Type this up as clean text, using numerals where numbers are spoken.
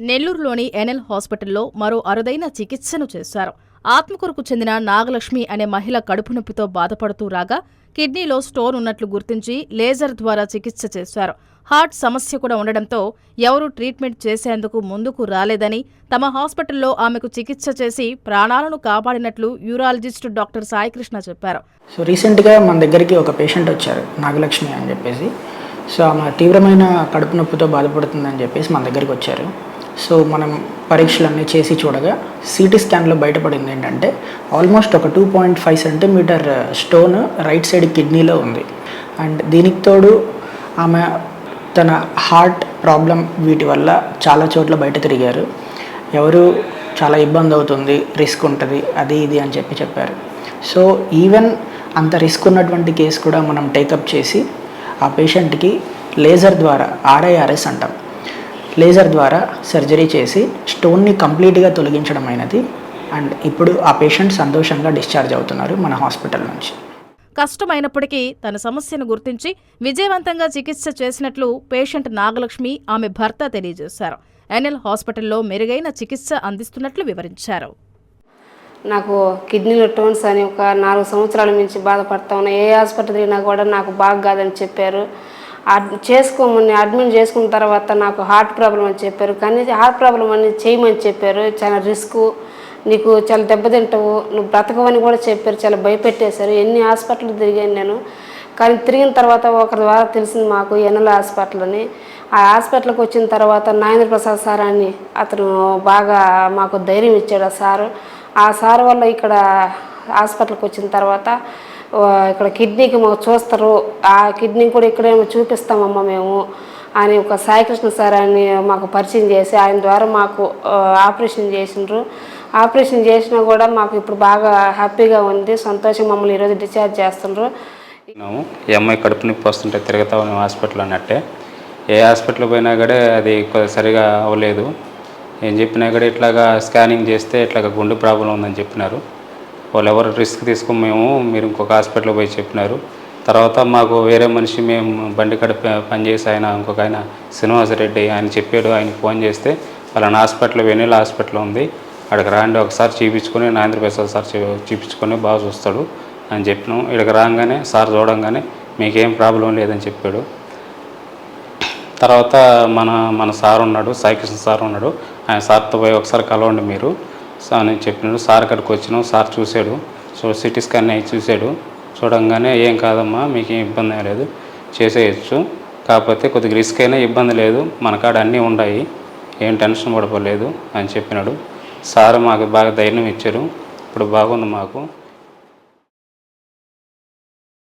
నెల్లూరులోని ఎన్ఎల్ హాస్పిటల్లో మరో అరుదైన చికిత్సను చేశారు. ఆత్మకూరుకు చెందిన నాగలక్ష్మి అనే మహిళ కడుపు నొప్పితో బాధపడుతూ రాగా కిడ్నీలో స్టోన్ ఉన్నట్లు గుర్తించి లేజర్ ద్వారా చికిత్స చేశారు. హార్ట్ సమస్య కూడా ఉండడంతో ఎవరూ ట్రీట్మెంట్ చేసేందుకు ముందుకు రాలేదని, తమ హాస్పిటల్లో ఆమెకు చికిత్స చేసి ప్రాణాలను కాపాడినట్లు యూరాలజిస్ట్ డాక్టర్ సాయికృష్ణ చెప్పారు. సో రీసెంట్గా మన దగ్గరికి ఒక పేషెంట్ వచ్చారు, నాగలక్ష్మి అని చెప్పేసి. సో ఆమె తీవ్రమైన కడుపు నొప్పితో బాధపడుతుందని చెప్పేసి మన దగ్గరికి వచ్చారు. సో మనం పరీక్షలన్నీ చేసి చూడగా సిటీ స్కాన్లో బయటపడింది ఏంటంటే ఆల్మోస్ట్ ఒక 2.5 సెంటీమీటర్ స్టోన్ రైట్ సైడ్ కిడ్నీలో ఉంది. అండ్ దీనికి తోడు ఆమె తన హార్ట్ ప్రాబ్లం వీటి వల్ల చాలా చోట్ల బయట తిరిగారు. ఎవరు చాలా ఇబ్బంది అవుతుంది, రిస్క్ ఉంటుంది, అది ఇది అని చెప్పారు. సో ఈవెన్ అంత రిస్క్ ఉన్నటువంటి కేసు కూడా మనం టేకప్ చేసి ఆ పేషెంట్కి లేజర్ ద్వారా, RIRS అంటాం, లేజర్ ద్వారా సర్జరీ చేసి స్టోన్ని కంప్లీట్గా తొలగించడం అయినది. అండ్ ఇప్పుడు ఆ పేషెంట్ సంతోషంగా డిశ్చార్జ్ అవుతున్నారు మన హాస్పిటల్ నుంచి. కష్టమైనప్పటికీ తన సమస్యను గుర్తించి విజయవంతంగా చికిత్స చేసినట్లు పేషెంట్ నాగలక్ష్మి ఆమె భర్త తెలియజేశారు. ఎన్ఎల్ హాస్పిటల్లో మెరుగైన చికిత్స అందిస్తున్నట్లు వివరించారు. నాకు కిడ్నీలో స్టోన్స్ అని ఒక 4 సంవత్సరాల నుంచి బాధపడతా ఉన్నా. ఏ హాస్పిటల్ తిరిగినా కూడా నాకు బాగా కాదని చెప్పారు. చేసుకోమని అడ్మిట్ చేసుకున్న తర్వాత నాకు హార్ట్ ప్రాబ్లం అని చెప్పారు. కానీ హార్ట్ ప్రాబ్లం అని చేయమని చెప్పారు. చాలా రిస్క్, నీకు చాలా దెబ్బతింటావు, నువ్వు బ్రతకవని కూడా చెప్పారు. చాలా భయపెట్టేశారు. ఎన్ని హాస్పిటల్ తిరిగాను నేను. కానీ తిరిగిన తర్వాత ఒకరి ద్వారా తెలిసింది మాకు ఎన్ఎల్ హాస్పిటల్ అని. ఆ హాస్పిటల్కి వచ్చిన తర్వాత నాగేంద్ర ప్రసాద్ సార్ అని అతను బాగా మాకు ధైర్యం ఇచ్చాడు. ఆ సార్ వల్ల ఇక్కడ హాస్పిటల్కి వచ్చిన తర్వాత ఇక్కడ కిడ్నీకి మాకు చూస్తారు, ఆ కిడ్నీ కూడా ఇక్కడేమో చూపిస్తామమ్మా మేము అని ఒక సాయికృష్ణ సార్ అని మాకు పరిచయం చేసి ఆయన ద్వారా మాకు ఆపరేషన్ చేసిండ్రు. ఆపరేషన్ చేసినా కూడా మాకు ఇప్పుడు బాగా హ్యాపీగా ఉంది, సంతోషం. మమ్మల్ని ఈరోజు డిశ్చార్జ్ చేస్తుండ్రు. ఈ అమ్మాయి కడుపు నొప్పి వస్తుంటే తిరుగుతా ఉన్నాం హాస్పిటల్ అన్నట్టే. ఏ హాస్పిటల్ పోయినా కూడా అది సరిగా అవ్వలేదు. ఏం చెప్పినా కూడా ఇట్లాగా స్కానింగ్ చేస్తే ఇట్లాగా గుండె ప్రాబ్లం ఉందని చెప్పినారు. వాళ్ళు ఎవరు రిస్క్ తీసుకోమేమో, మీరు ఇంకొక హాస్పిటల్ పోయి చెప్పినారు. తర్వాత మాకు వేరే మనిషి, మేము బండి కడ పనిచేసి ఆయన ఇంకొక ఆయన శ్రీనివాసరెడ్డి ఆయన చెప్పాడు. ఆయనకి ఫోన్ చేస్తే వాళ్ళని హాస్పిటల్ వెన్నెల హాస్పిటల్ ఉంది, అక్కడికి రాండి, ఒకసారి చూపించుకొని నాగేంద్ర ప్రసాద్ సార్ చూపించుకొని బాగా చూస్తాడు అని చెప్పినాం. ఇక్కడికి రాగానే సార్ చూడంగానే మీకేం ప్రాబ్లం లేదని చెప్పాడు. తర్వాత మన సార్ ఉన్నాడు, సాయికృష్ణ సార్ ఉన్నాడు, ఆయన సార్తో పోయి ఒకసారి కలవండి మీరు అని చెప్పినాడు. సార్ అక్కడికి వచ్చినాం. సార్ చూశాడు. సో సిటీ స్కాన్ అయి చూశాడు. చూడంగానే ఏం కాదమ్మా, మీకు ఏం ఇబ్బంది లేదు, చేసేయచ్చు, కాకపోతే కొద్దిగా రిస్క్ అయినా ఇబ్బంది లేదు, మన కాడ అన్నీ ఉన్నాయి, ఏం టెన్షన్ పడలేదు అని చెప్పినాడు. సార్ మాకు బాగా ధైర్యం ఇచ్చారు. ఇప్పుడు బాగుంది మాకు.